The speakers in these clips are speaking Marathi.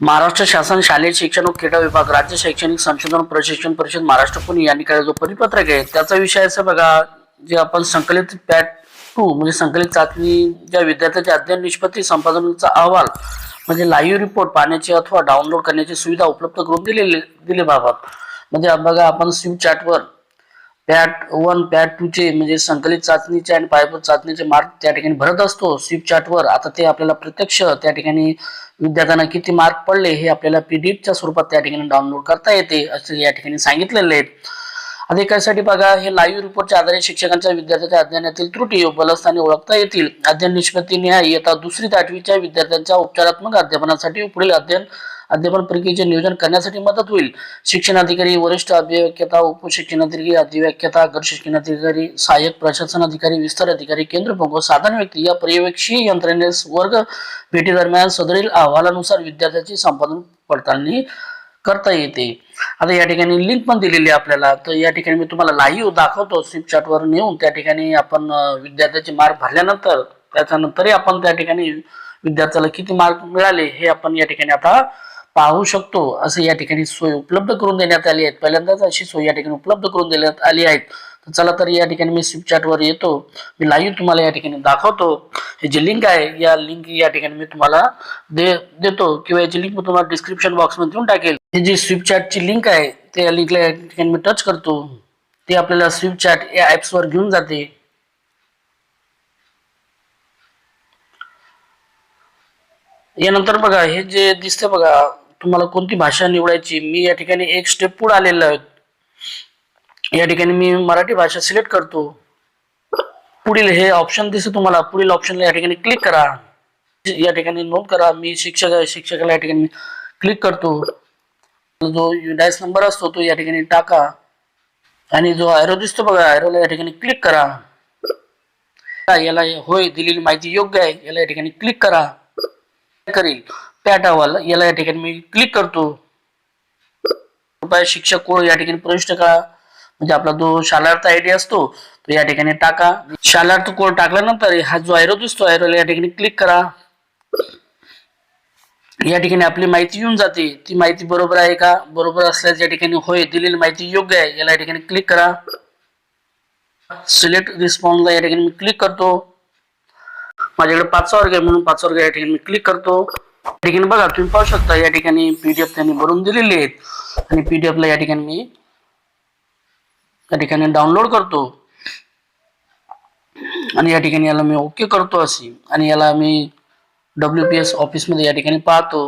महाराष्ट्र शासन शालेय शिक्षण व क्रीडा विभाग राज्य शैक्षणिक संशोधन प्रशिक्षण परिषद महाराष्ट्र पुणे यांनी काय जो परिपत्रक आहे त्याचा विषय असं बघा, जे आपण संकलित पॅट 2 म्हणजे संकलित चाचणी ज्या विद्यार्थ्यांचे अध्ययन निष्पत्ती संपादनाचा अहवाल म्हणजे लाईव्ह रिपोर्ट पाहण्याची अथवा डाउनलोड करण्याची सुविधा उपलब्ध करून दिलेबाबत म्हणजे बघा, आपण स्विप चॅटवर पॅट 1 पॅट 2 चे म्हणजे संकलित चाचणीचे आणि पायाभूत चाचणीचे मार्क त्या ठिकाणी भरत असतो स्विप चॅटवर. आता ते आपल्याला प्रत्यक्ष त्या ठिकाणी विद्यार्थ्यांना किती मार्क पडले हे आपल्याला पीडीएफच्या स्वरूपात त्या ठिकाणी डाउनलोड करता येते असे या ठिकाणी सांगितलेले आहे. अधिकाऱ्यासाठी बघा, हे लाईव्ह रिपोर्टच्या आधारे शिक्षकांच्या विद्यार्थ्यांच्या अध्ययनातील त्रुटी व बलस्थाने ओळखता येतील. अध्ययन निष्पत्ती निहाय इयत्ता 2री ते 8वीच्या विद्यार्थ्यांच्या उपचारात्मक अध्यापनासाठी पुढील अध्यापन प्रक्रियेचे नियोजन करण्यासाठी मदत होईल. शिक्षणाधिकारी, वरिष्ठ अभिव्यक्ता, उपशिक्षणाधिकारी, अधिव्यक्ता, गट शिक्षणाधिकारी, सहाय्यक प्रशासन अधिकारी, विस्तार अधिकारी, केंद्र प्रमुख, साधन व्यक्ती या पर्यवेक्षी यंत्रणेस वर्ग भेटी दरम्यान सदरील अहवालानुसार विद्यार्थ्यांची संपादन पडताळणी करता येते. आता या ठिकाणी लिंक पण दिलेली आहे आपल्याला, तर या ठिकाणी मी तुम्हाला लाईव्ह दाखवतो स्विप चॅटवर नेऊन. त्या ठिकाणी आपण विद्यार्थ्याचे मार्क भरल्यानंतर त्याच्यानंतरही आपण त्या ठिकाणी विद्यार्थ्याला किती मार्क मिळाले हे आपण या ठिकाणी आता पाहू शकतो. असं या ठिकाणी सोय उपलब्ध करून देण्यात आली आहे. पहिल्यांदाच अशी सोय या ठिकाणी उपलब्ध करून देण्यात आली आहे. तर चला तर या ठिकाणी मी स्विप चॅटवर येतो, मी लाईव्ह तुम्हाला या ठिकाणी दाखवतो. हे जे लिंक आहे या लिंक या ठिकाणी मी तुम्हाला देतो किंवा याची लिंक मी तुम्हाला डिस्क्रिप्शन बॉक्स मध्ये देऊन टाकेल. हे जी स्विप चॅटची लिंक आहे त्या लिंकला या ठिकाणी मी टच करतो, ते आपल्याला स्विप चॅट या ऍप्स वर घेऊन जाते. यानंतर बघा, हे जे दिसते बघा, तुम्हाला कोणती भाषा निवडायची, मी या ठिकाणी एक स्टेप पुढे आलेलो आहे. या ठिकाणी मी मराठी भाषा सिलेक्ट करतो. पुढील हे ऑप्शन दिसते तुम्हाला, पुढील ऑप्शनला या ठिकाणी क्लिक करा. या ठिकाणी नोंद करा, मी शिक्षक आहे, शिक्षकाला या ठिकाणी क्लिक करतो. जो युडायस नंबर असतो तो या ठिकाणी टाका आणि जो एरो दिसतो बघा, एरोला या ठिकाणी क्लिक करा. याला होय दिलेली माहिती योग्य आहे, याला या ठिकाणी क्लिक करा. करेल पॅट अहवाल याला या ठिकाणी मी क्लिक करतो. कृपया शिक्षक कोड या ठिकाणी प्रविष्ट करा, म्हणजे आपला जो शालार्थ आयडी असतो तो या ठिकाणी टाका. शालार्थ कोड टाकल्यानंतर हा जो एरो दिसतो एरोला या ठिकाणी क्लिक करा. या ठिकाणी आपली माहिती येऊन जाते, ती माहिती बरोबर आहे का, बरोबर असल्यास या ठिकाणी होय दिलेली माहिती योग्य आहे याला या ठिकाणी क्लिक करा. सिलेक्ट रिस्पॉन्सला या ठिकाणी मी क्लिक करतो. माझ्याकडे 5चा वर्ग आहे म्हणून 5चा वर्ग या ठिकाणी मी क्लिक करतो. या ठिकाणी बघा, तुम्ही पाहू शकता या ठिकाणी पीडीएफ त्यांनी भरून दिलेली आहेत आणि पीडीएफ ला या ठिकाणी मी या ठिकाणी डाउनलोड करतो आणि या ठिकाणी याला मी ओके करतो अशी, आणि याला मी WPS ऑफिस मध्ये या ठिकाणी पाहतो.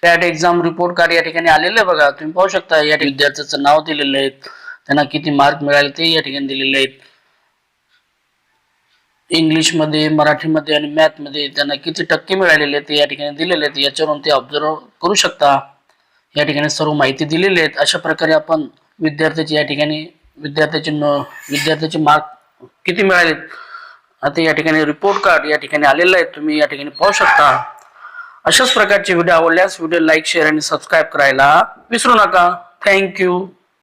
पॅट एक्झाम रिपोर्ट कार्ड या ठिकाणी आलेलं आहे बघा, तुम्ही पाहू शकता. या विद्यार्थ्याचं नाव दिलेलं आहे, त्यांना किती मार्क मिळाले ते या ठिकाणी दिलेले आहेत. इंग्लिश मध्ये, मराठीमध्ये आणि मॅथ मध्ये त्यांना किती टक्के मिळालेले ते या ठिकाणी दिलेले आहेत. याच्यावरून ते ऑब्झर्व करू शकता. या ठिकाणी सर्व माहिती दिलेली आहेत. अशा प्रकारे आपण विद्यार्थ्याची या ठिकाणी विद्यार्थ्याचे मार्क किती मिळाले आता या ठिकाणी रिपोर्ट कार्ड या ठिकाणी आलेलं आहे, तुम्ही या ठिकाणी पाहू शकता. अशाच प्रकारचे व्हिडिओ आवडल्यास व्हिडिओ लाईक, शेअर आणि सबस्क्राईब करायला विसरू नका. थँक्यू.